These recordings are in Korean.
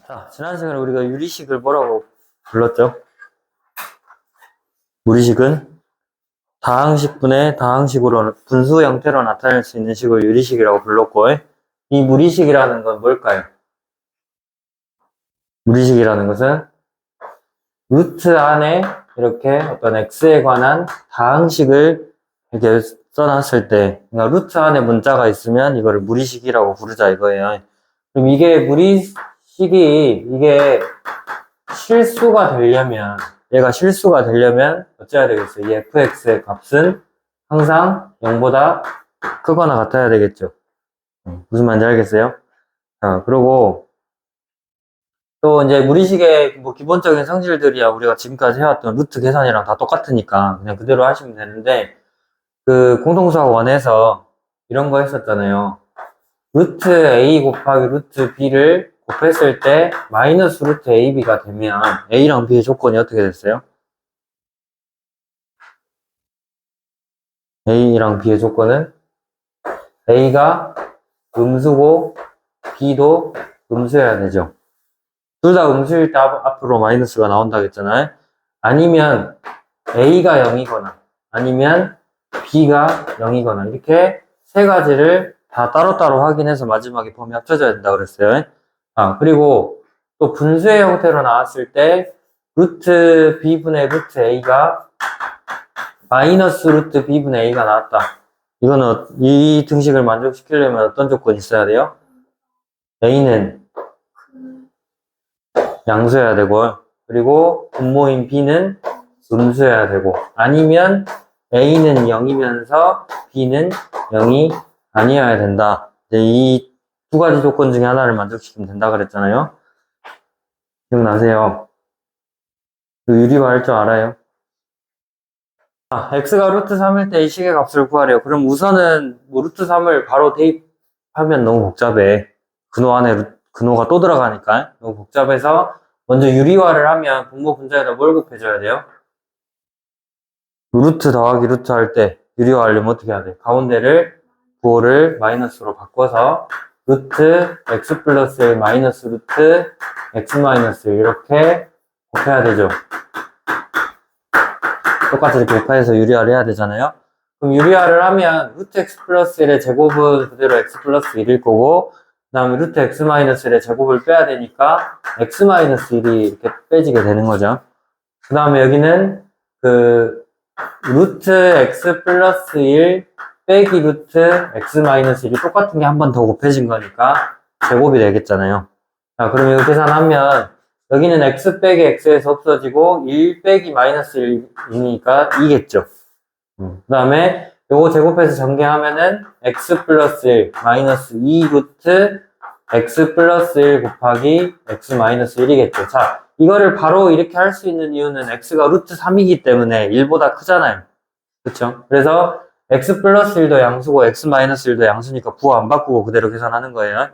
자, 지난 시간에 우리가 유리식을 뭐라고 불렀죠? 무리식은 다항식분의 다항식으로 분수 형태로 나타낼 수 있는 식을 유리식이라고 불렀고, 이 무리식이라는 건 뭘까요? 무리식이라는 것은 루트 안에 이렇게 어떤 x에 관한 다항식을 이렇게 써놨을 때, 그러니까 루트 안에 문자가 있으면 이거를 무리식이라고 부르자 이거예요. 그럼 이게 이게 실수가 되려면, 얘가 실수가 되려면 어찌해야 되겠어요? 이 fx의 값은 항상 0보다 크거나 같아야 되겠죠. 무슨 말인지 알겠어요? 그리고 또 이제 무리식의 뭐 기본적인 성질들이야 우리가 지금까지 해왔던 루트 계산이랑 다 똑같으니까 그냥 그대로 하시면 되는데, 그 공통수학 1에서 이런 거 했었잖아요. 루트 a 곱하기 루트 b를 곱했을 때 마이너스 루트 ab가 되면 a랑 b의 조건이 어떻게 됐어요? a랑 b의 조건은 a가 음수고 b도 음수여야 되죠. 둘 다 음수일 때 앞으로 마이너스가 나온다고 했잖아요. 아니면 a가 0이거나 아니면 b가 0이거나 이렇게 세 가지를 다 따로따로 확인해서 마지막에 범위 합쳐져야 된다고 그랬어요. 그리고 또 분수의 형태로 나왔을 때 루트 b분의 루트 a가 마이너스 루트 b분의 a가 나왔다. 이거는 이 등식을 만족시키려면 어떤 조건이 있어야 돼요? a는 양수여야 되고, 그리고 분모인 b는 음수여야 되고, 아니면 a는 0이면서 b는 0이 아니어야 된다. 이 두 가지 조건 중에 하나를 만족시키면 된다 그랬잖아요. 기억나세요? 유리화 할 줄 알아요? x가 루트 3일 때 이 식의 값을 구하래요. 그럼 우선은 뭐 루트 3을 바로 대입하면 너무 복잡해. 근호 안에 근호가 또 들어가니까 너무 복잡해서 먼저 유리화를 하면 분모 분자에다 뭘 곱해줘야 돼요? 루트 더하기 루트 할 때 유리화 하려면 어떻게 해야 돼? 가운데를 부호를 마이너스로 바꿔서 루트 x 플러스 1 마이너스 루트 x 마이너스 1 이렇게 곱해야 되죠. 똑같이 이렇게 곱해서 유리화를 해야 되잖아요. 그럼 유리화를 하면 루트 x 플러스 1의 제곱은 그대로 x 플러스 1일 거고, 그 다음에 루트 x 마이너스 1의 제곱을 빼야 되니까 x 마이너스 1이 이렇게 빼지게 되는 거죠. 그 다음에 여기는 그 루트 x 플러스 1 빼기 루트 x 마이너스 1이 똑같은 게 한 번 더 곱해진 거니까 제곱이 되겠잖아요. 자, 그럼 이거 계산하면 여기는 x 빼기 x에서 없어지고 1 빼기 마이너스 1이니까 2겠죠. 그 다음에 요거 제곱해서 전개하면은 x 플러스 1 마이너스 2 루트 x 플러스 1 곱하기 x 마이너스 1이겠죠. 자, 이거를 바로 이렇게 할 수 있는 이유는 x가 루트 3이기 때문에 1보다 크잖아요. 그쵸? 그래서 x 플러스 1도 양수고 x 마이너스 1도 양수니까 부호 안 바꾸고 그대로 계산하는 거예요.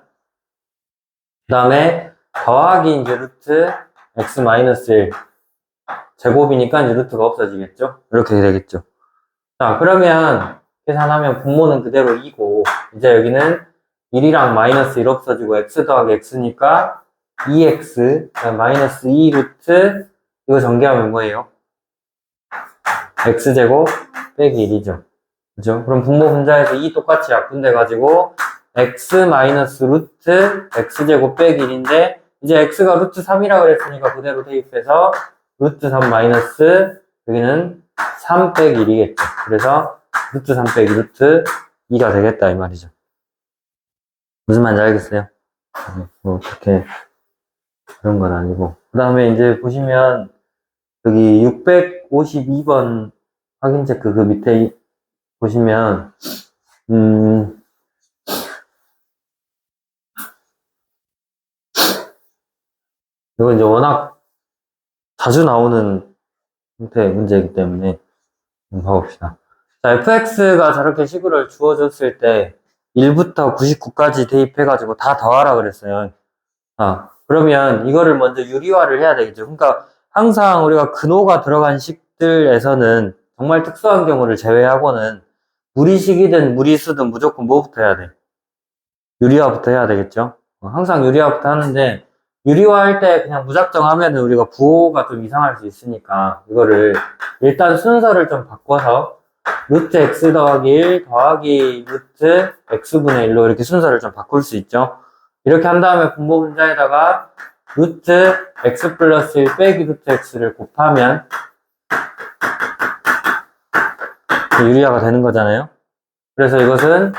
그 다음에 더하기 이제 루트 x 마이너스 1 제곱이니까 이제 루트가 없어지겠죠? 이렇게 되겠죠. 자, 그러면 계산하면 분모는 그대로 2고, 이제 여기는 1이랑 마이너스 1 없어지고 x 더하기 x니까 2x 마이너스 2 루트 이거 전개하면 뭐예요? x제곱 빼기 1이죠. 그죠? 그럼 분모 분자에서 2 똑같이 약분돼가지고 x 마이너스 루트 x제곱 빼기 1인데, 이제 x가 루트 3이라고 그랬으니까 그대로 대입해서 루트 3 마이너스 여기는 3 빼기 1이겠죠. 그래서 루트 3 빼기 루트 2가 되겠다 이 말이죠. 무슨 말인지 알겠어요? 뭐 그렇게 그런 건 아니고, 그 다음에 이제 보시면 여기 652번 확인 체크 그 밑에 보시면 이거 이제 워낙 자주 나오는 형태의 문제이기 때문에 봐봅시다. 자, fx가 저렇게 식을 주어줬을 때 1부터 99까지 대입해가지고 다 더하라 그랬어요. 그러면 이거를 먼저 유리화를 해야 되겠죠. 그러니까 항상 우리가 근호가 들어간 식들에서는 정말 특수한 경우를 제외하고는 무리식이든 무리수든 무조건 뭐부터 해야 돼? 유리화부터 해야 되겠죠. 항상 유리화부터 하는데, 유리화할 때 그냥 무작정 하면은 우리가 부호가 좀 이상할 수 있으니까 이거를 일단 순서를 좀 바꿔서 루트 x 더하기 1 더하기 루트 x분의 1로 이렇게 순서를 좀 바꿀 수 있죠. 이렇게 한 다음에 분모 분자에다가 루트 x 플러스 1 빼기 루트 x를 곱하면 유리화가 되는 거잖아요. 그래서 이것은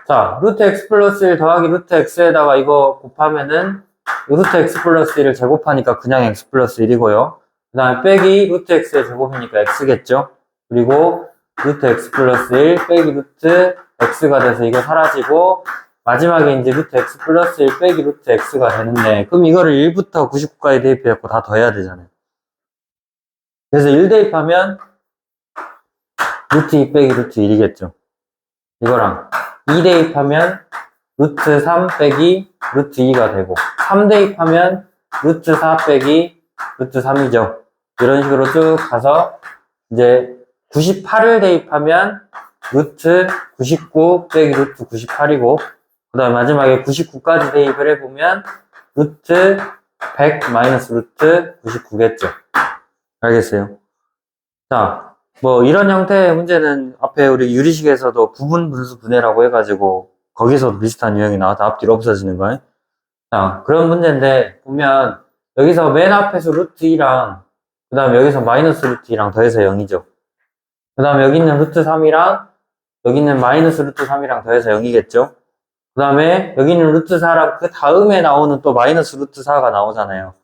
자 루트 x 플러스 1 더하기 루트 x에다가 이거 곱하면은 루트 x 플러스 1을 제곱하니까 그냥 x 플러스 1이고요. 그 다음에 빼기 루트 x의 제곱이니까 x겠죠. 그리고 루트 x 플러스 1 빼기 루트 x가 돼서 이거 사라지고 마지막에 이제 루트 x 플러스 1 빼기 루트 x가 되는데 그럼 이거를 1부터 99까지 대입해갖고 다 더해야 되잖아요. 그래서 1 대입하면 루트 2 빼기 루트 1이겠죠. 이거랑 2 대입하면 루트 3 빼기 루트 2가 되고 3 대입하면 루트 4 빼기 루트 3이죠. 이런 식으로 쭉 가서 이제 98을 대입하면 루트 99 빼기 루트 98이고 그 다음에 마지막에 99까지 대입을 해보면 루트 100 마이너스 루트 99겠죠. 알겠어요? 자, 뭐 이런 형태의 문제는 앞에 우리 유리식에서도 부분 분수 분해라고 해가지고 거기서도 비슷한 유형이 나와서 앞뒤로 없어지는 거예요. 자, 그런 문제인데 보면 여기서 맨 앞에서 루트 2랑 그 다음에 여기서 마이너스 루트 2랑 더해서 0이죠. 그 다음에 여기 있는 루트 3이랑 여기 있는 마이너스 루트 3이랑 더해서 0이겠죠. 그 다음에 여기 있는 루트 4랑 그 다음에 나오는 또 마이너스 루트 4가 나오잖아요.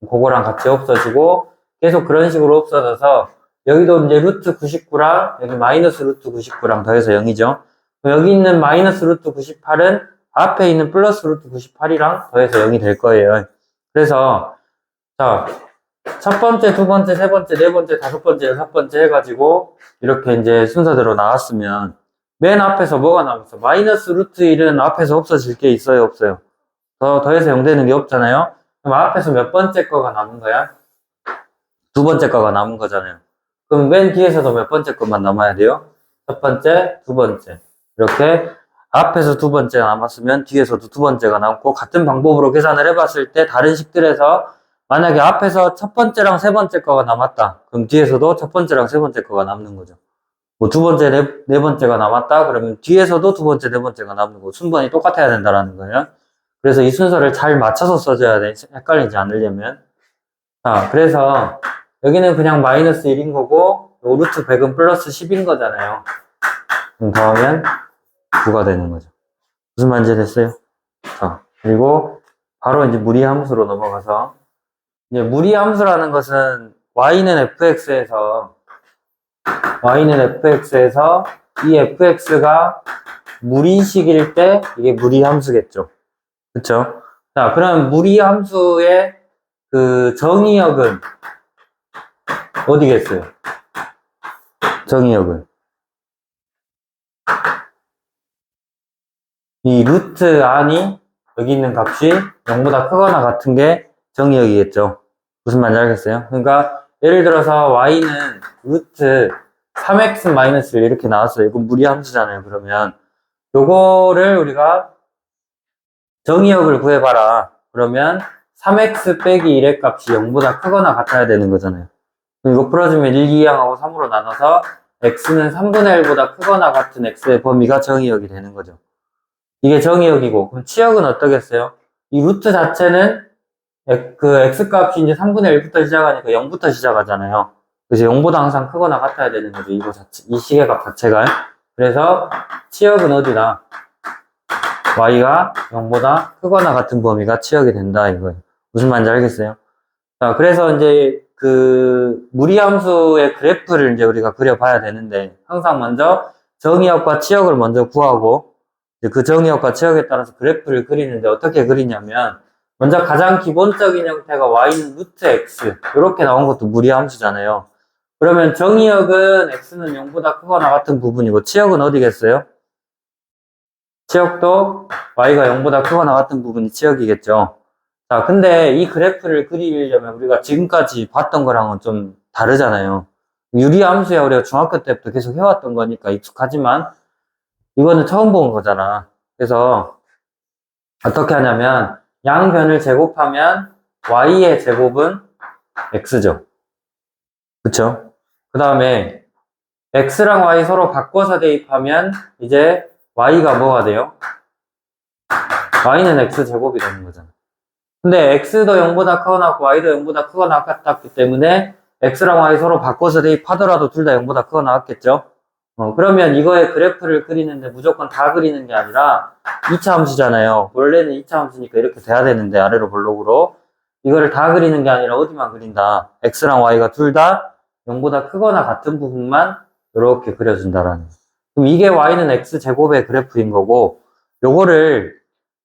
그거랑 같이 없어지고 계속 그런 식으로 없어져서 여기도 이제 루트 99랑 여기 마이너스 루트 99랑 더해서 0이죠. 여기 있는 마이너스 루트 98은 앞에 있는 플러스 루트 98이랑 더해서 0이 될 거예요. 그래서 자, 첫 번째, 두 번째, 세 번째, 네 번째, 다섯 번째, 여섯 번째 해가지고 이렇게 이제 순서대로 나왔으면 맨 앞에서 뭐가 남았어? 마이너스 루트 1은 앞에서 없어질 게 있어요, 없어요? 더해서 0 되는 게 없잖아요. 그럼 앞에서 몇 번째 거가 남은 거야? 두 번째 거가 남은 거잖아요. 그럼 맨 뒤에서도 몇 번째 것만 남아야 돼요? 첫 번째, 두 번째. 이렇게 앞에서 두 번째가 남았으면 뒤에서도 두 번째가 남고 같은 방법으로 계산을 해봤을 때 다른 식들에서 만약에 앞에서 첫 번째랑 세 번째 거가 남았다. 그럼 뒤에서도 첫 번째랑 세 번째 거가 남는 거죠. 뭐 두 번째, 네 번째가 남았다. 그러면 뒤에서도 두 번째, 네 번째가 남는 거고 순번이 똑같아야 된다라는 거예요. 그래서 이 순서를 잘 맞춰서 써줘야 돼. 헷갈리지 않으려면. 자, 그래서 여기는 그냥 마이너스 1인 거고 요 루트 100은 플러스 10인 거잖아요. 그럼 더하면 9가 되는 거죠. 무슨 말인지 됐어요? 자, 그리고 바로 이제 무리함수로 넘어가서 이제 무리함수라는 것은 y는 fx에서 이 fx가 무리식일 때 이게 무리함수겠죠. 그쵸? 자, 그럼 무리함수의 그 정의역은 어디겠어요? 정의역은 이 루트 안이 여기 있는 값이 0보다 크거나 같은 게 정의역이겠죠. 무슨 말인지 알겠어요? 그러니까 예를 들어서 y는 루트 3x-1 이렇게 나왔어요. 이건 무리함수잖아요. 그러면 요거를 우리가 정의역을 구해봐라. 그러면 3x 빼기 1의 값이 0보다 크거나 같아야 되는 거잖아요. 이거 풀어주면 1, 2, 2하고 3으로 나눠서 x는 3분의 1보다 크거나 같은 x의 범위가 정의역이 되는 거죠. 이게 정의역이고 그럼 치역은 어떠겠어요? 이 루트 자체는 그 x값이 이제 3분의 1부터 시작하니까 0부터 시작하잖아요. 그래서 0보다 항상 크거나 같아야 되는 거죠. 이거 자체, 이 시계값 자체가. 그래서 치역은 어디다? y가 0보다 크거나 같은 범위가 치역이 된다 이거예요. 무슨 말인지 알겠어요? 자, 그래서 이제 그 무리함수의 그래프를 이제 우리가 그려봐야 되는데 항상 먼저 정의역과 치역을 먼저 구하고 이제 그 정의역과 치역에 따라서 그래프를 그리는데 어떻게 그리냐면 먼저 가장 기본적인 형태가 y는 루트 x 이렇게 나온 것도 무리함수잖아요. 그러면 정의역은 x는 0보다 크거나 같은 부분이고 치역은 어디겠어요? 치역도 y가 0보다 크거나 같은 부분이 치역이겠죠. 자, 근데 이 그래프를 그리려면 우리가 지금까지 봤던 거랑은 좀 다르잖아요. 유리함수야 우리가 중학교 때부터 계속 해왔던 거니까 익숙하지만 이거는 처음 본 거잖아. 그래서 어떻게 하냐면 양변을 제곱하면 y의 제곱은 x죠. 그쵸? 그 다음에 x랑 y 서로 바꿔서 대입하면 이제 y가 뭐가 돼요? y는 x제곱이 되는 거잖아. 근데 x도 0보다 크거나 같고 y도 0보다 크거나 같았기 때문에 x랑 y 서로 바꿔서 대입하더라도 둘 다 0보다 크거나 같겠죠? 그러면 이거의 그래프를 그리는데 무조건 다 그리는 게 아니라 2차 함수잖아요. 원래는 2차 함수니까 이렇게 돼야 되는데 아래로 볼록으로 이거를 다 그리는 게 아니라 어디만 그린다. x랑 y가 둘 다 0보다 크거나 같은 부분만 이렇게 그려준다라는. 그럼 이게 y는 x제곱의 그래프인 거고 요거를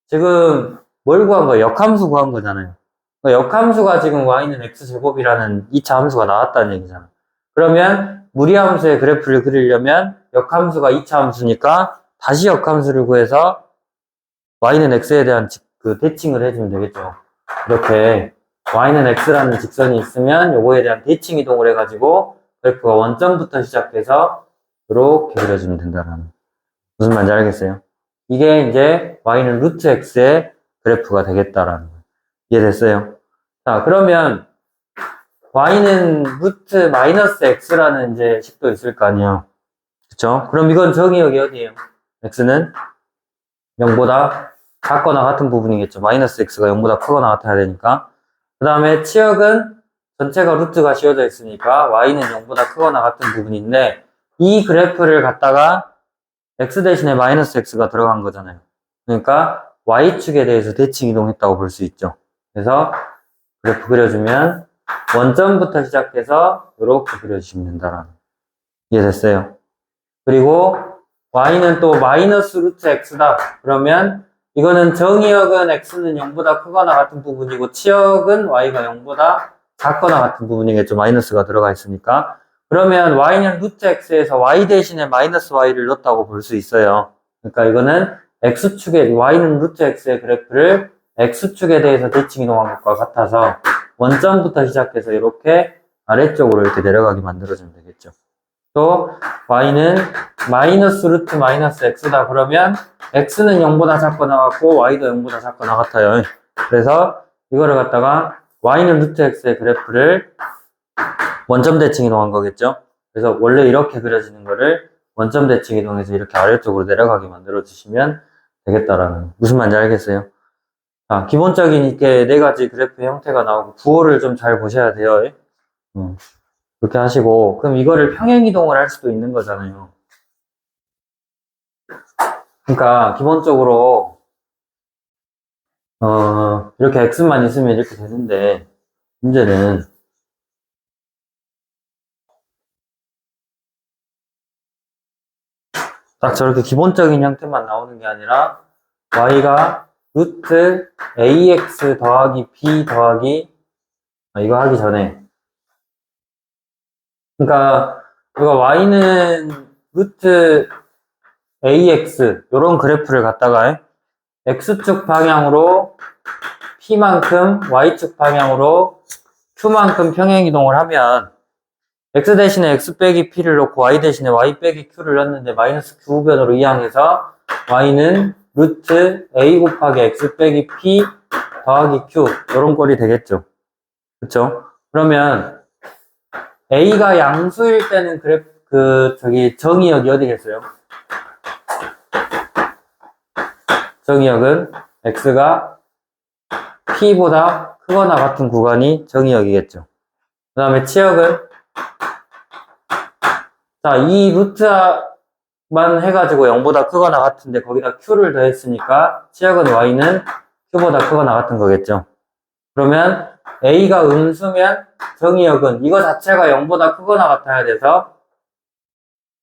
지금 뭘 구한 거예요? 역함수 구한 거잖아요. 그러니까 역함수가 지금 y는 x제곱이라는 2차 함수가 나왔다는 얘기잖아. 그러면 무리함수의 그래프를 그리려면 역함수가 2차 함수니까 다시 역함수를 구해서 y는 x에 대한 그 대칭을 해주면 되겠죠. 이렇게 y는 x라는 직선이 있으면 요거에 대한 대칭 이동을 해가지고 그래프가 원점부터 시작해서 이렇게 그려주면 된다는. 무슨 말인지 알겠어요? 이게 이제 y는 루트 x의 그래프가 되겠다라는 거예요. 이해됐어요? 자, 그러면 y는 루트 마이너스 x라는 이제 식도 있을 거 아니에요. 그쵸? 그럼 이건 정의역이 어디예요? x는 0보다 작거나 같은 부분이겠죠. 마이너스 x가 0보다 크거나 같아야 되니까. 그 다음에 치역은 전체가 루트가 씌워져 있으니까 y는 0보다 크거나 같은 부분인데 이 그래프를 갖다가 x 대신에 마이너스 x가 들어간 거잖아요. 그러니까 y축에 대해서 대칭 이동했다고 볼 수 있죠. 그래서 그래프 그려주면 원점부터 시작해서 이렇게 그려주시면 된다라는. 이해됐어요? 그리고 y는 또 마이너스 루트 x다. 그러면 이거는 정의역은 x는 0보다 크거나 같은 부분이고 치역은 y가 0보다 작거나 같은 부분이겠죠. 마이너스가 들어가 있으니까. 그러면 y는 루트 x에서 y 대신에 마이너스 y를 넣었다고 볼 수 있어요. 그러니까 이거는 x축에 y는 루트 x의 그래프를 x축에 대해서 대칭 이동한 것과 같아서 원점부터 시작해서 이렇게 아래쪽으로 이렇게 내려가게 만들어주면 되겠죠. 또 y는 마이너스 루트 마이너스 x다. 그러면 x는 0보다 작거나 같고 y도 0보다 작거나 같아요. 그래서 이거를 갖다가 y는 루트 x의 그래프를 원점 대칭 이동한 거겠죠. 그래서 원래 이렇게 그려지는 거를 원점 대칭 이동해서 이렇게 아래쪽으로 내려가게 만들어 주시면 되겠다라는. 무슨 말인지 알겠어요? 자, 기본적인 이렇게 네 가지 그래프 형태가 나오고 구호를 좀 잘 보셔야 돼요. 그렇게 하시고 그럼 이거를 평행 이동을 할 수도 있는 거잖아요. 그러니까 기본적으로 이렇게 x만 있으면 이렇게 되는데 문제는 딱 저렇게 기본적인 형태만 나오는 게 아니라 y가 루트 ax 더하기 b 더하기 이거 하기 전에 그러니까 이거 y는 루트 ax 요런 그래프를 갖다가 x축 방향으로 p만큼 y축 방향으로 q만큼 평행 이동을 하면 x 대신에 x 빼기 p를 넣고 y 대신에 y 빼기 q를 넣었는데 마이너스 q변으로 이항해서 y는 루트 a 곱하기 x 빼기 p 더하기 q 이런 꼴이 되겠죠. 그쵸? 그러면 a가 양수일 때는 정의역이 어디겠어요? 정의역은 x가 p보다 크거나 같은 구간이 정의역이겠죠. 그 다음에 치역은 자, 이 루트만 해가지고 0보다 크거나 같은데 거기다 q를 더했으니까 치역은 y는 q보다 크거나 같은 거겠죠. 그러면 a가 음수면 정의역은 이거 자체가 0보다 크거나 같아야 돼서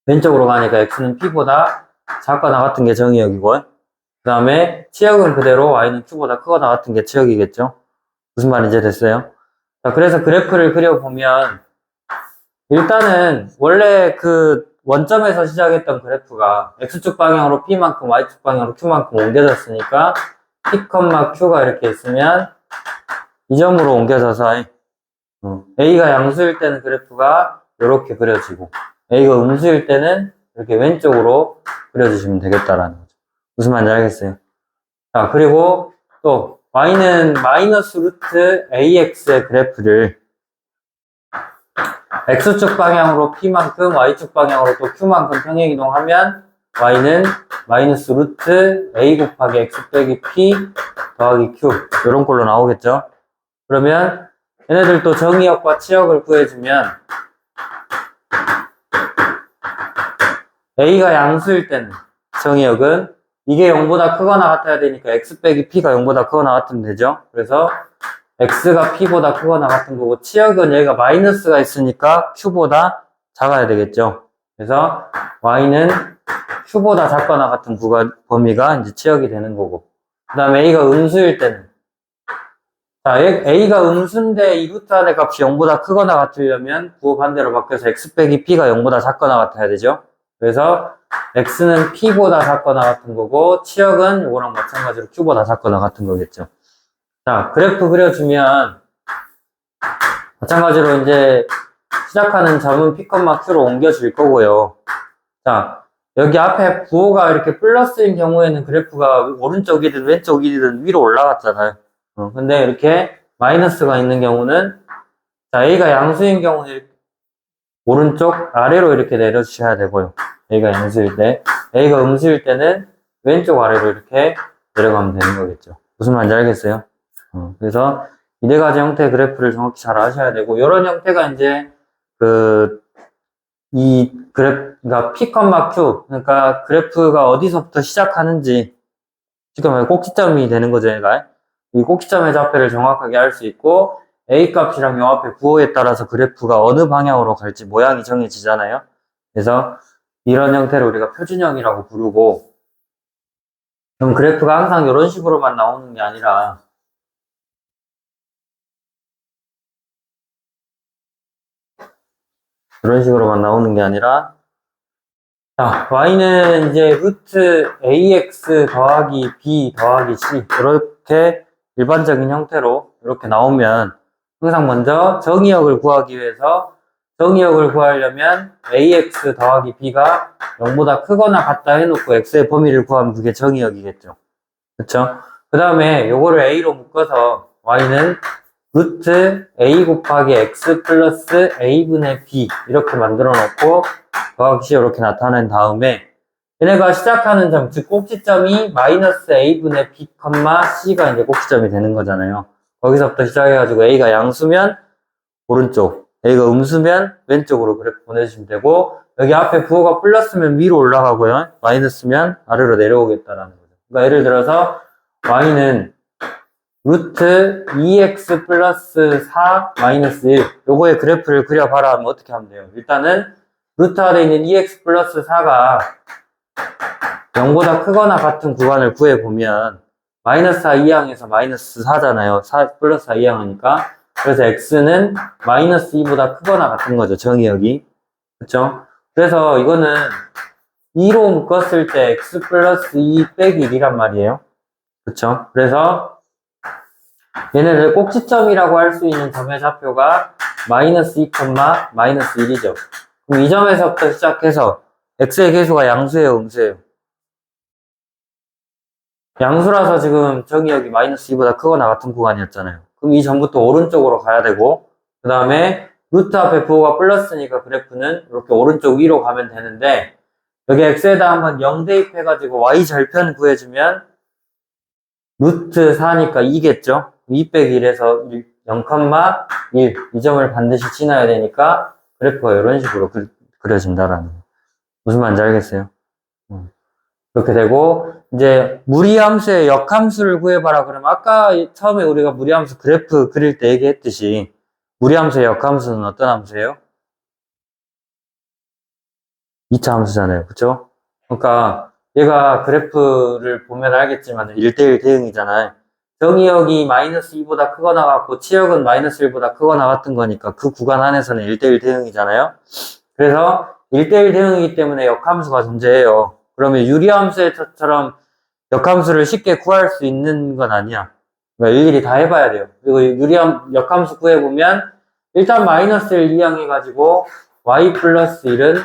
왼쪽으로 가니까 x는 p보다 작거나 같은 게 정의역이고 그 다음에 치역은 그대로 y는 q보다 크거나 같은 게 치역이겠죠. 무슨 말인지 됐어요? 자, 그래서 그래프를 그려보면 일단은 원래 그 원점에서 시작했던 그래프가 x축 방향으로 p만큼 y축 방향으로 q만큼 옮겨졌으니까 p, q가 이렇게 있으면 이 점으로 옮겨져서 a가 양수일 때는 그래프가 이렇게 그려지고 a가 음수일 때는 이렇게 왼쪽으로 그려주시면 되겠다라는 거죠. 무슨 말인지 알겠어요? 자, 그리고 또 y는 마이너스 루트 ax의 그래프를 x축 방향으로 p만큼 y축 방향으로 또 q만큼 평행이동하면 y는 마이너스 루트 a 곱하기 x 빼기 p 더하기 q 이런 꼴로 나오겠죠. 그러면 얘네들 또 정의역과 치역을 구해주면 a가 양수일 때는 정의역은 이게 0보다 크거나 같아야 되니까 x 빼기 p가 0보다 크거나 같으면 되죠. 그래서 x가 p보다 크거나 같은 거고, 치역은 얘가 마이너스가 있으니까 q보다 작아야 되겠죠. 그래서 y는 q보다 작거나 같은 범위가 이제 치역이 되는 거고, 그 다음에 a가 음수일 때는, 자, a가 음수인데 이 루트 안의 값이 0보다 크거나 같으려면 부호 반대로 바뀌어서 x 빼기 p가 0보다 작거나 같아야 되죠. 그래서 x는 p보다 작거나 같은 거고, 치역은 이거랑 마찬가지로 q보다 작거나 같은 거겠죠. 자, 그래프 그려주면 마찬가지로 이제 시작하는 점은 p, q로 옮겨질 거고요. 자, 여기 앞에 부호가 이렇게 플러스인 경우에는 그래프가 오른쪽이든 왼쪽이든 위로 올라갔잖아요. 근데 이렇게 마이너스가 있는 경우는, 자, a가 양수인 경우는 오른쪽 아래로 이렇게 내려주셔야 되고요. a가 양수일 때, a가 음수일 때는 왼쪽 아래로 이렇게 내려가면 되는 거겠죠. 무슨 말인지 알겠어요? 그래서 이 네 가지 형태의 그래프를 정확히 잘 아셔야 되고, 이런 형태가 이제 그러니까 p, q, 그러니까 그래프가 어디서부터 시작하는지, 지금 꼭지점이 되는 거죠, 얘가. 이 꼭지점의 좌표를 정확하게 알 수 있고, a 값이랑 요 앞에 부호에 따라서 그래프가 어느 방향으로 갈지 모양이 정해지잖아요. 그래서 이런 형태를 우리가 표준형이라고 부르고, 그럼 그래프가 항상 이런 식으로만 나오는 게 아니라, 이런 식으로만 나오는 게 아니라, 자, y는 이제 루트 ax 더하기 b 더하기 c, 이렇게 일반적인 형태로 이렇게 나오면, 항상 먼저 정의역을 구하기 위해서, 정의역을 구하려면 ax 더하기 b가 0보다 크거나 같다 해놓고 x의 범위를 구하면 그게 정의역이겠죠. 그쵸? 그 다음에 요거를 a로 묶어서 y는 루트 a 곱하기 x 플러스 a분의 b 이렇게 만들어 놓고 더하기 c 이렇게 나타낸 다음에, 얘네가 시작하는 점, 즉 꼭지점이 마이너스 a분의 b, c가 이제 꼭지점이 되는 거잖아요. 거기서부터 시작해가지고 a가 양수면 오른쪽, a가 음수면 왼쪽으로 그래프 보내주시면 되고, 여기 앞에 부호가 플러스면 위로 올라가고요, 마이너스면 아래로 내려오겠다라는 거죠. 그러니까 예를 들어서 y는 루트 2x 플러스 4 마이너스 1, 요거의 그래프를 그려봐라 하면 어떻게 하면 돼요? 일단은 루트 아래에 있는 2x 플러스 4가 0보다 크거나 같은 구간을 구해보면 마이너스 4 이항에서 마이너스 4잖아요. 4 플러스 4 이항하니까. 그래서 x는 마이너스 2보다 크거나 같은 거죠, 정의역이. 그쵸? 그래서 이거는 2로 묶었을 때 x 플러스 2 빼기 1이란 말이에요. 그쵸? 그래서 얘네들 꼭지점이라고 할 수 있는 점의 좌표가 마이너스 2, 마이너스 1이죠. 그럼 이 점에서부터 시작해서 x의 계수가 양수예요, 음수예요? 양수라서 지금 정의역이 마이너스 2보다 크거나 같은 구간이었잖아요. 그럼 이 점부터 오른쪽으로 가야 되고, 그 다음에 루트 앞에 부호가 플러스니까 그래프는 이렇게 오른쪽 위로 가면 되는데, 여기 x에다 한번 0 대입해가지고 y 절편 구해주면 루트 4니까 2겠죠? 2 빼기 1에서 0,1, 이 점을 반드시 지나야 되니까 그래프가 이런 식으로 그려진다라는 거. 무슨 말인지 알겠어요? 그렇게 되고, 이제 무리함수의 역함수를 구해봐라 그러면, 아까 처음에 우리가 무리함수 그래프 그릴 때 얘기했듯이 무리함수의 역함수는 어떤 함수예요? 2차 함수잖아요. 그쵸? 그러니까 얘가 그래프를 보면 알겠지만 1대1 대응이잖아요. 정의역이 마이너스 2보다 크거나 같고 치역은 마이너스 1보다 크거나 같은 거니까 그 구간 안에서는 1대1 대응이잖아요. 그래서 1대1 대응이기 때문에 역함수가 존재해요. 그러면 유리함수처럼 역함수를 쉽게 구할 수 있는 건 아니야. 그러니까 일일이 다 해봐야 돼요. 그리고 역함수 구해보면 일단 마이너스 1 이항해가지고 y 플러스 1은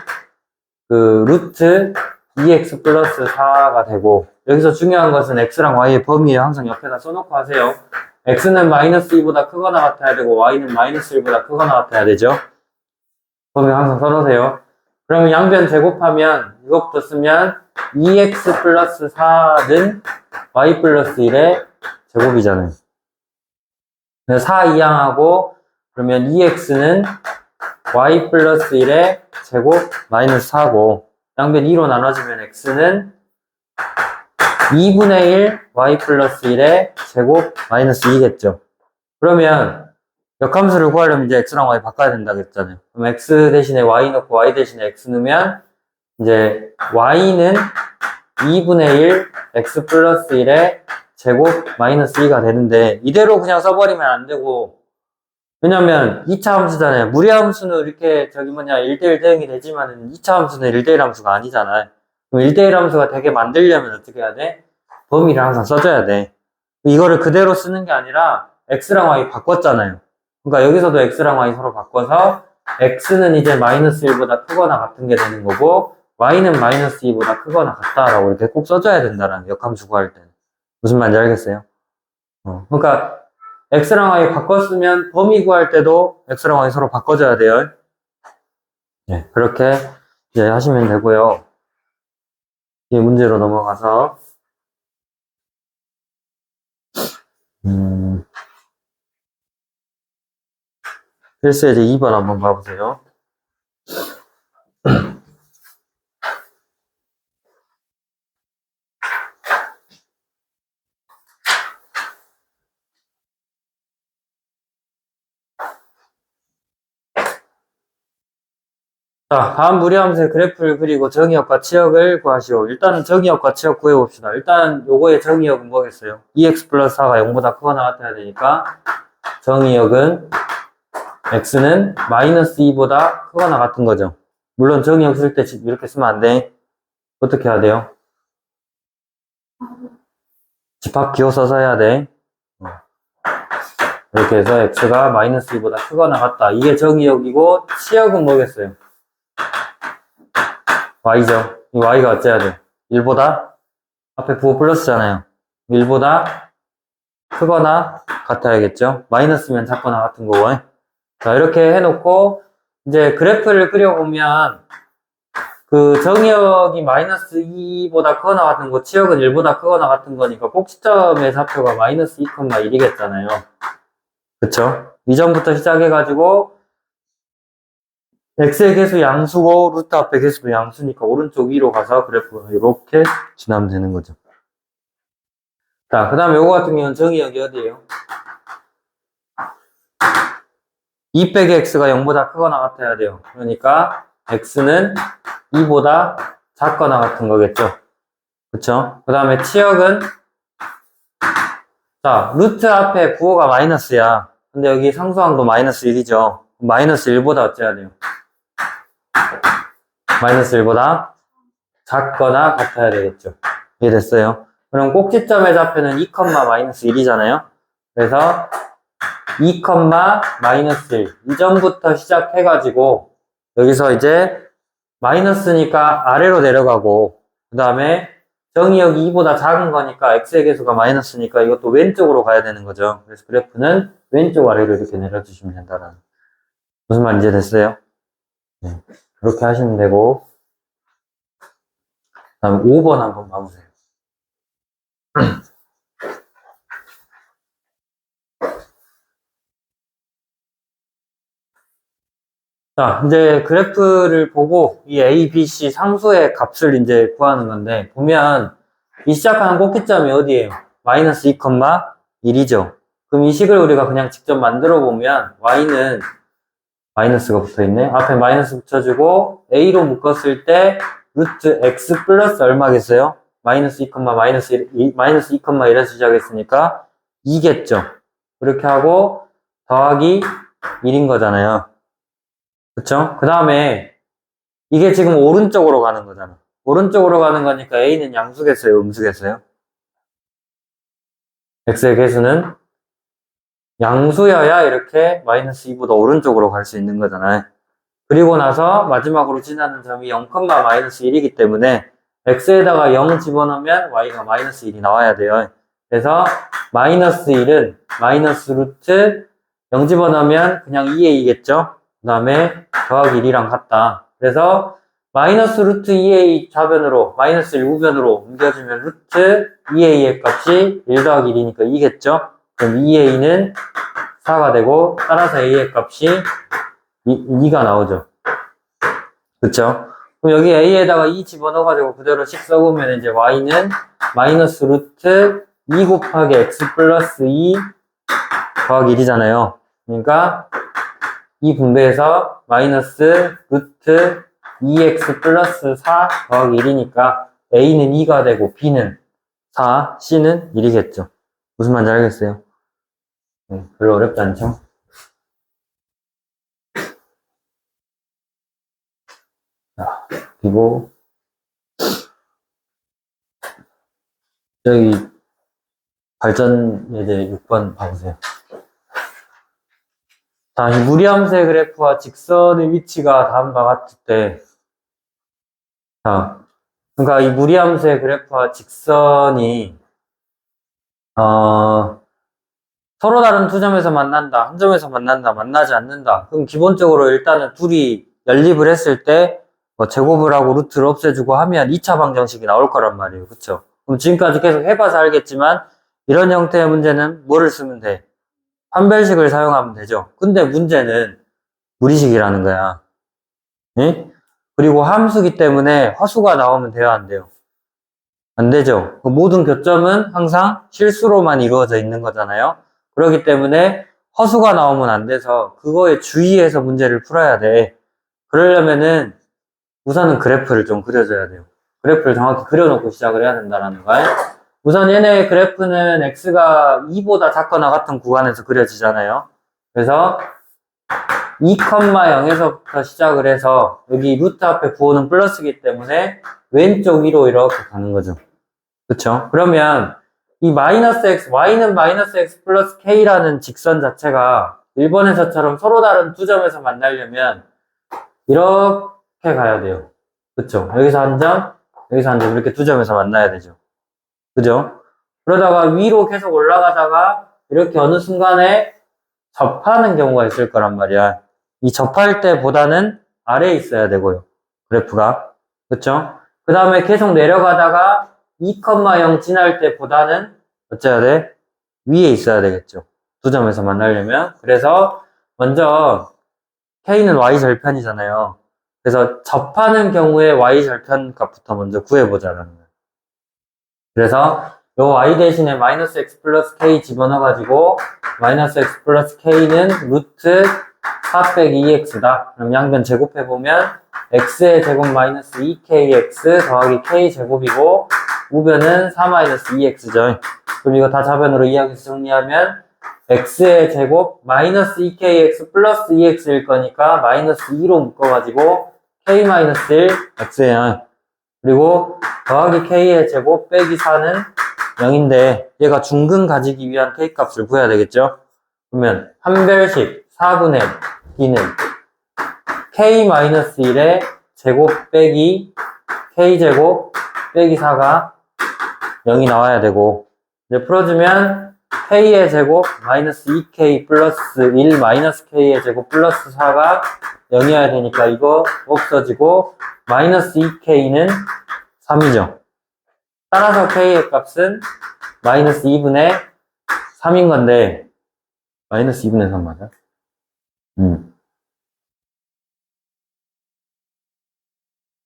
그 루트 2x 플러스 4가 되고, 여기서 중요한 것은 x랑 y의 범위에 항상 옆에다 써놓고 하세요. x는 마이너스 2보다 크거나 같아야 되고, y는 마이너스 1보다 크거나 같아야 되죠. 범위 항상 써놓으세요. 그러면 양변 제곱하면, 이것부터 쓰면 2x 플러스 4는 y 플러스 1의 제곱이잖아요. 4 이항하고, 그러면 2x는 y 플러스 1의 제곱 마이너스 4고, 양변 2로 나눠지면 x는 2분의 1 y 플러스 1의 제곱 마이너스 2겠죠. 그러면 역함수를 구하려면 이제 x랑 y 바꿔야 된다 그랬잖아요. 그럼 x 대신에 y 넣고 y 대신에 x 넣으면 이제 y는 2분의 1 x 플러스 1의 제곱 마이너스 2가 되는데, 이대로 그냥 써버리면 안 되고, 왜냐면 2차 함수잖아요. 무리함수는 이렇게 1대1 대응이 되지만 2차 함수는 1대1 함수가 아니잖아요. 그럼 1대1 함수가 되게 만들려면 어떻게 해야 돼? 범위를 항상 써줘야 돼. 이거를 그대로 쓰는 게 아니라 x랑 y 바꿨잖아요. 그러니까 여기서도 x랑 y 서로 바꿔서 x는 이제 마이너스 1보다 크거나 같은 게 되는 거고, y는 마이너스 2보다 크거나 같다라고 이렇게 꼭 써줘야 된다라는 역함수 구할 때는. 무슨 말인지 알겠어요? 그러니까 x랑 y 바꿨으면 범위 구할 때도 x랑 y 서로 바꿔줘야 돼요. 네, 그렇게 이제 하시면 되고요. 이 문제로 넘어가서 필수 예제 2번 한번 봐보세요. 자, 다음 무리함수의 그래프를 그리고 정의역과 치역을 구하시오. 일단은 정의역과 치역 구해봅시다. 일단 요거의 정의역은 뭐겠어요? 2x 플러스 4가 0보다 크거나 같아야 되니까 정의역은 x는 마이너스 2보다 크거나 같은 거죠. 물론 정의역 쓸 때 이렇게 쓰면 안 돼. 어떻게 해야 돼요? 집합 기호 써서 해야 돼. 이렇게 해서 x가 마이너스 2보다 크거나 같다. 이게 정의역이고, 치역은 뭐겠어요? y죠. 이 y가 어째야 돼? 1보다? 앞에 부호 플러스잖아요. 1보다 크거나 같아야겠죠? 마이너스면 작거나 같은 거고. 자, 이렇게 해놓고, 이제 그래프를 그려보면, 그 정의역이 마이너스 2보다 크거나 같은 거, 치역은 1보다 크거나 같은 거니까 꼭지점의 좌표가 마이너스 2,1이겠잖아요. 그쵸? 이전부터 시작해가지고, x의 개수 양수고, 루트 앞에 개수도 양수니까 오른쪽 위로 가서 그래프가 이렇게 지나면 되는 거죠. 자, 그 다음에 요거 같은 경우는 정의역이 어디예요? 2 빼기 x가 0보다 크거나 같아야 돼요. 그러니까 x는 2보다 작거나 같은 거겠죠. 그쵸? 그 다음에 치역은, 자, 루트 앞에 부호가 마이너스야. 근데 여기 상수항도 마이너스 1이죠. 마이너스 1보다 어째야 돼요? 마이너스 1보다 작거나 같아야 되겠죠. 이해됐어요? 그럼 꼭지점의 좌표는 2, 마이너스 1이잖아요. 그래서 2, 마이너스 1. 이전부터 시작해가지고, 여기서 이제 마이너스니까 아래로 내려가고, 그 다음에 정의역이 2보다 작은 거니까 x의 개수가 마이너스니까 이것도 왼쪽으로 가야 되는 거죠. 그래서 그래프는 왼쪽 아래로 이렇게 내려주시면 된다는. 무슨 말인지 됐어요? 네. 그렇게 하시면 되고, 그 다음에 5번 한번 봐보세요. 자, 이제 그래프를 보고 이 A, B, C 상수의 값을 이제 구하는 건데, 보면 이 시작하는 꼭지점이 어디예요? 마이너스 2, 1이죠. 그럼 이 식을 우리가 그냥 직접 만들어 보면 y는 마이너스가 붙어 있네. 앞에 마이너스 붙여주고 A로 묶었을 때 루트 x 플러스 얼마겠어요? 마이너스 2, 마이너스 1, 마이너스 2, 1에서 시작했으니까 2겠죠. 그렇게 하고 더하기 1인 거잖아요. 그쵸? 그 다음에 이게 지금 오른쪽으로 가는 거잖아. 오른쪽으로 가는 거니까 A는 양수겠어요? 음수겠어요? X의 개수는 양수여야 이렇게 마이너스 2보다 오른쪽으로 갈 수 있는 거잖아요. 그리고 나서 마지막으로 지나는 점이 0, 마이너스 1이기 때문에 x에다가 0 집어넣으면 y가 마이너스 1이 나와야 돼요. 그래서 마이너스 1은 마이너스 루트 0 집어넣으면 그냥 2a겠죠? 그 다음에 더하기 1이랑 같다. 그래서 마이너스 루트 2a 좌변으로 마이너스 1 우변으로 옮겨주면 루트 2a의 값이 1 더하기 1이니까 2겠죠? 그럼 2a는 4가 되고 따라서 a의 값이 2가 나오죠. 그쵸? 그럼 여기 a에다가 2 집어넣어가지고 그대로 식 써보면 이제 y는 마이너스 루트 2 곱하기 x 플러스 2 더하기 1이잖아요. 그러니까 이 분배해서 마이너스 루트 2x 플러스 4 더하기 1이니까 a는 2가 되고 b는 4, c는 1이겠죠. 무슨 말인지 알겠어요? 별로 어렵지 않죠? 자, 그리고 저기 발전 예제 6번 봐보세요. 자, 이 무리함수의 그래프와 직선의 위치가 다음과 같을 때, 자, 그러니까 이 무리함수의 그래프와 직선이 서로 다른 두 점에서 만난다, 한 점에서 만난다, 만나지 않는다. 그럼 기본적으로 일단은 둘이 연립을 했을 때 제곱을 하고 루트를 없애주고 하면 2차 방정식이 나올 거란 말이에요. 그쵸? 그럼 지금까지 계속 해봐서 알겠지만 이런 형태의 문제는 뭐를 쓰면 돼? 판별식을 사용하면 되죠. 근데 문제는 무리식이라는 거야. 예? 그리고 함수기 때문에 허수가 나오면 돼요, 안 돼요? 안 되죠. 모든 교점은 항상 실수로만 이루어져 있는 거잖아요. 그렇기 때문에 허수가 나오면 안 돼서 그거에 주의해서 문제를 풀어야 돼. 그러려면은 우선은 그래프를 좀 그려줘야 돼요. 그래프를 정확히 그려놓고 시작을 해야 된다는 거예요. 우선 얘네 그래프는 x가 2보다 작거나 같은 구간에서 그려지잖아요. 그래서 2,0에서부터 시작을 해서 여기 루트 앞에 부호는 플러스이기 때문에 왼쪽 위로 이렇게 가는 거죠. 그쵸? 그러면 이 마이너스 x, y는 마이너스 x 플러스 k라는 직선 자체가 1번에서처럼 서로 다른 두 점에서 만나려면 이렇게 가야 돼요. 그쵸? 여기서 한 점, 여기서 한 점, 이렇게 두 점에서 만나야 되죠. 그죠? 그러다가 위로 계속 올라가다가 이렇게 어느 순간에 접하는 경우가 있을 거란 말이야. 이 접할 때보다는 아래에 있어야 되고요. 그래프가. 그쵸? 그 다음에 계속 내려가다가 2,0 지날 때보다는 어째야 돼? 위에 있어야 되겠죠. 두 점에서 만나려면. 그래서 먼저 K는 Y절편이잖아요. 그래서 접하는 경우에 Y절편 값부터 먼저 구해보자라는 거예요. 그래서 요 Y 대신에 마이너스 X 플러스 K 집어넣어가지고 마이너스 X 플러스 K는 루트 4 빼기 2X다. 그럼 양변 제곱해보면 X의 제곱 마이너스 2KX 더하기 K 제곱이고 우변은 4 마이너스 2X죠. 그럼 이거 다 좌변으로 이야기해서 정리하면 X의 제곱 마이너스 2KX 플러스 2X일 거니까 마이너스 2로 묶어가지고 K 마이너스 1 X예요. 그리고 더하기 K의 제곱 빼기 4는 0인데 얘가 중근 가지기 위한 K 값을 구해야 되겠죠? 그러면 한 별씩 4분의 B는 K-1의 제곱 빼기 K제곱 빼기 4가 0이 나와야 되고 이제 풀어주면 K의 제곱 마이너스 2K 플러스 1 마이너스 K의 제곱 플러스 4가 0이어야 되니까 이거 없어지고 마이너스 2K는 3이죠. 따라서 K의 값은 마이너스 2분의 3인 건데 마이너스 2분의 3 맞아?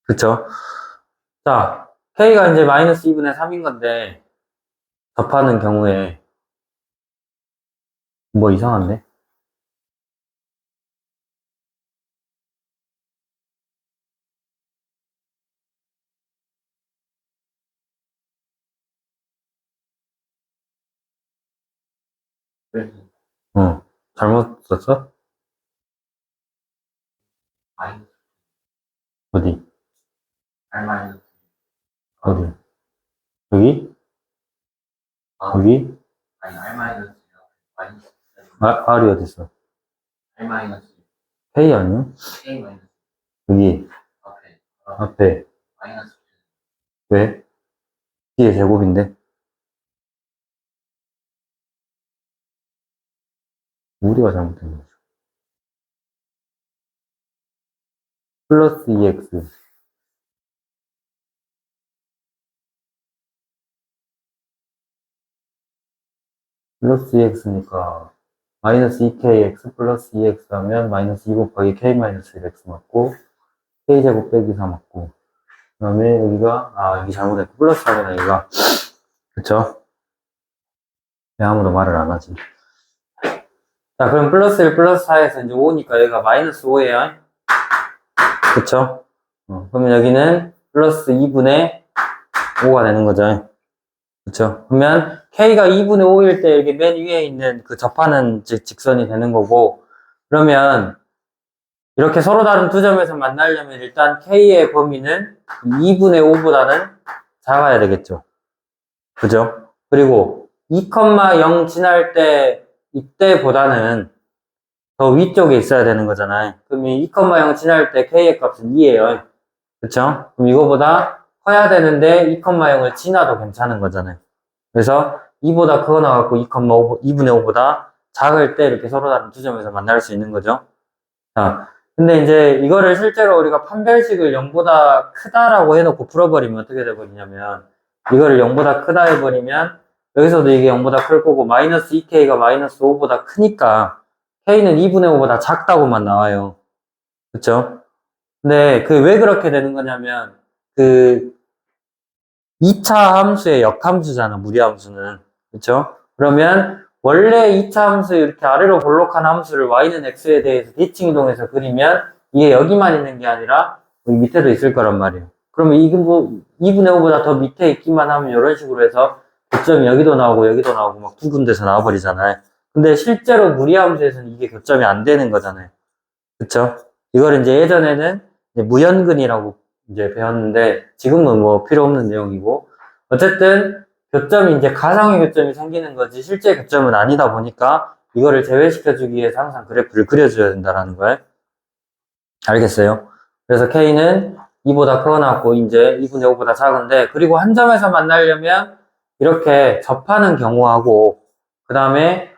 그쵸? 자, K가 이제 마이너스 2분의 3인 건데 접하는 경우에 뭐 이상한데? 네. 잘못 썼어? 마이너스 어디? R 마이너스 어디? 여기? 아, 여기? 아니 R 마이너스 마이너스 R이 어딨어? R 마이너스 K 아니야? K 마이너스 여기 앞에 앞에 마이너스 왜? D의 제곱인데? 우리가 잘못된 거죠. 플러스 2x. 플러스 2x니까 마이너스 2kx 플러스 2x 하면 마이너스 2 곱하기 k 마이너스 1x 맞고 k제곱 빼기 4 맞고 그 다음에 여기가 여기 잘못했고 플러스 하면 여기가 그쵸? 왜 아무도 말을 안 하지? 자 그럼 플러스 1 플러스 4에서 이제 5니까 여기가 마이너스 5예요 그쵸? 그러면 여기는 플러스 2분의 5가 되는 거죠 그쵸? 그러면 K가 2분의 5일 때 이렇게 맨 위에 있는 그 접하는 직선이 되는 거고, 그러면 이렇게 서로 다른 두 점에서 만나려면 일단 K의 범위는 2분의 5보다는 작아야 되겠죠. 그죠? 그리고 2,0 지날 때 이때보다는 더 위쪽에 있어야 되는 거잖아요. 그럼 이 2,0 지날 때 K의 값은 2예요. 그쵸? 그럼 이거보다 커야 되는데 2,0을 지나도 괜찮은 거잖아요. 그래서 2보다 크거 나갖고 2분의 5보다 작을 때 이렇게 서로 다른 두 점에서 만날 수 있는 거죠. 자, 근데 이제 이거를 실제로 우리가 판별식을 0보다 크다라고 해놓고 풀어버리면 어떻게 돼버리냐면 이거를 0보다 크다 해버리면 여기서도 이게 0보다 클 거고 마이너스 2k가 마이너스 5보다 크니까 k는 2분의 5보다 작다고만 나와요. 그쵸? 근데 왜 그렇게 되는 거냐면 2차 함수의 역함수잖아, 무리함수는. 그쵸? 그러면 원래 2차 함수 이렇게 아래로 볼록한 함수를 y는 x에 대해서 대칭 이동해서 그리면 이게 여기만 있는 게 아니라 여기 밑에도 있을 거란 말이에요. 그러면 이게 뭐 2분의 5보다 더 밑에 있기만 하면 이런 식으로 해서 교점이 여기도 나오고 막 두 군데서 나와버리잖아요. 근데 실제로 무리함수에서는 이게 교점이 안 되는 거잖아요. 그쵸? 이걸 이제 예전에는 이제 무연근이라고 이제 배웠는데 지금은 뭐 필요 없는 내용이고 어쨌든 교점이 이제 가상의 교점이 생기는 거지 실제 교점은 아니다 보니까 이거를 제외시켜주기 위해서 항상 그래프를 그려줘야 된다라는 거예요. 알겠어요? 그래서 K는 2보다 크거 나왔고 이제 2분의 5보다 작은데 그리고 한 점에서 만나려면 이렇게 접하는 경우하고 그 다음에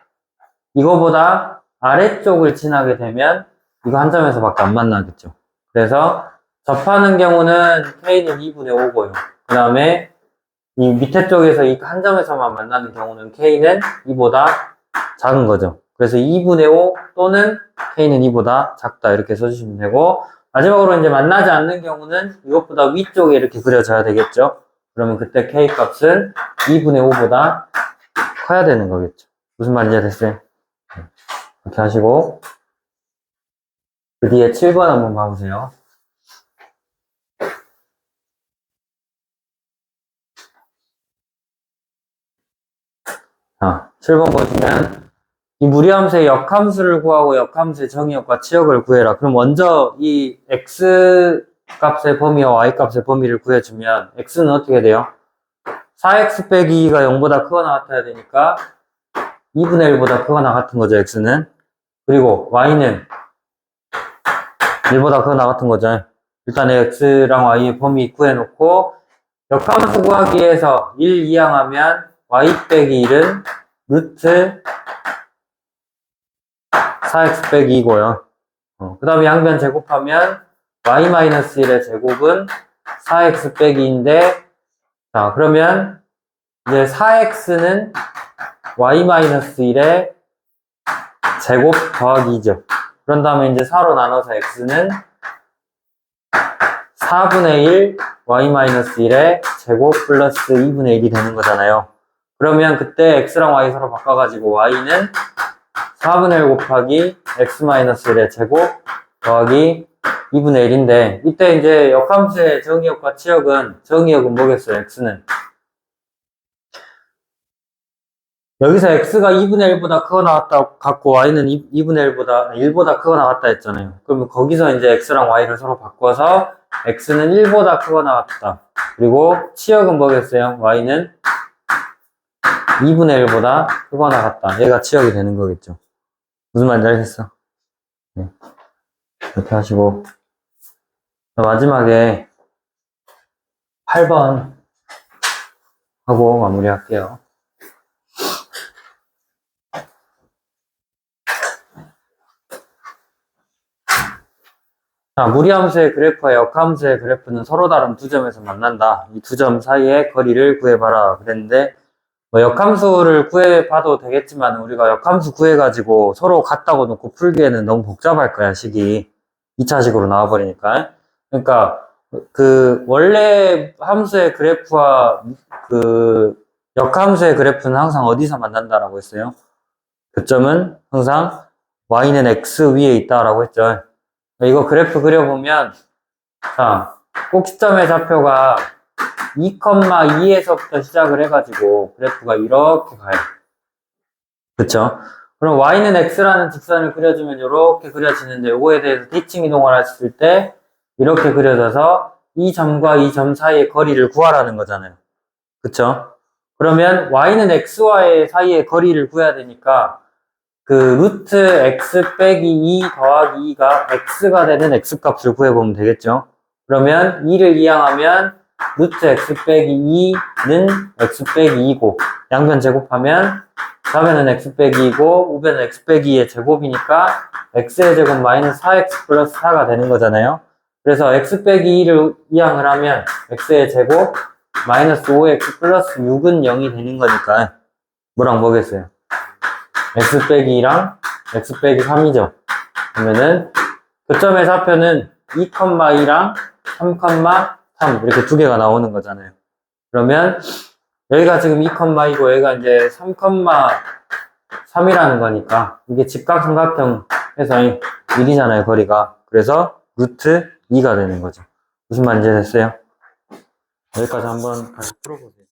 이거보다 아래쪽을 지나게 되면 이거 한 점에서밖에 안 만나겠죠. 그래서 접하는 경우는 K는 2분의 5고요. 그 다음에 이 밑에 쪽에서 이 한 점에서만 만나는 경우는 K는 2보다 작은 거죠. 그래서 2분의 5 또는 K는 2보다 작다 이렇게 써주시면 되고 마지막으로 이제 만나지 않는 경우는 이것보다 위쪽에 이렇게 그려져야 되겠죠. 그러면 그때 K 값은 2분의 5보다 커야 되는 거겠죠. 무슨 말인지 됐어요? 이렇게 하시고 그 뒤에 7번 한번 봐보세요. 자, 7번 보시면 이 무리함수의 역함수를 구하고 역함수의 정의역과 치역을 구해라. 그럼 먼저 이 x 값의 범위와 y 값의 범위를 구해주면 x는 어떻게 돼요? 4x 빼기 2가 0보다 크거나 같아야 되니까 2분의 1보다 크거나 같은 거죠, x는. 그리고 y는 1보다 크거나 같은 거죠. 일단 x랑 y의 범위 구해놓고 역함수 구하기 위해서 1 이항하면 y 빼기 1은 루트 4x 빼기 2고요. 그 다음에 양변 제곱하면 y-1의 제곱은 4x 빼기 2인데 자 그러면 이제 4x는 y-1의 제곱 더하기 2죠. 그런 다음에 이제 4로 나눠서 x는 4분의 1 y-1의 제곱 플러스 2분의 1이 되는 거잖아요. 그러면 그때 x랑 y 서로 바꿔가지고 y는 4분의 1 곱하기 x-1의 제곱 더하기 2분의 1인데 이때 이제 역함수의 정의역과 치역은 정의역은 뭐겠어요? x는 여기서 x가 2분의 1보다 크거 나왔다 갖고 y는 2분의 1보다 크거 나왔다 했잖아요. 그러면 거기서 이제 x랑 y를 서로 바꿔서 x는 1보다 크거 나왔다. 그리고 치역은 뭐겠어요? y는 2분의 1보다 크거 나갔다. 얘가 치역이 되는 거겠죠. 무슨 말인지 알겠어? 네. 이렇게 하시고 마지막에 8번 하고 마무리할게요. 자, 무리함수의 그래프와 역함수의 그래프는 서로 다른 두 점에서 만난다. 이 두 점 사이의 거리를 구해봐라. 그랬는데, 뭐 역함수를 구해봐도 되겠지만, 우리가 역함수 구해가지고 서로 같다고 놓고 풀기에는 너무 복잡할 거야, 식이. 2차식으로 나와버리니까. 그러니까, 원래 함수의 그래프와 역함수의 그래프는 항상 어디서 만난다라고 했어요? 교점은 항상 y는 x 위에 있다라고 했죠. 이거 그래프 그려보면, 자, 꼭지점의 좌표가 2,2에서부터 시작을 해가지고 그래프가 이렇게 가요. 그쵸? 그럼 y는 x라는 직선을 그려주면 이렇게 그려지는데, 요거에 대해서 대칭 이동을 했을 때 이렇게 그려져서 이 점과 이 점 사이의 거리를 구하라는 거잖아요. 그쵸? 그러면 y는 x와의 사이의 거리를 구해야 되니까 루트 x 빼기 2 더하기 2가 x가 되는 x값을 구해보면 되겠죠? 그러면 2를 이항하면 루트 x 빼기 2는 x 빼기 2고, 양변 제곱하면 좌변은 x 빼기 2고 우변은 x 빼기 2의 제곱이니까 x의 제곱 마이너스 4x 플러스 4가 되는 거잖아요. 그래서 x 빼기 2를 이항을 하면 x의 제곱 마이너스 5x 플러스 6은 0이 되는 거니까 뭐랑 뭐겠어요? x 빼기 2랑 x 빼기 3이죠. 그러면은 교점의 좌표는 2,2랑 3,3 이렇게 두 개가 나오는 거잖아요. 그러면 여기가 지금 2,2고 여기가 이제 3,3이라는 거니까 이게 직각삼각형 해서 1이잖아요, 거리가. 그래서 루트 2가 되는 거죠. 무슨 말인지 됐어요? 여기까지 한번 다시 풀어보세요.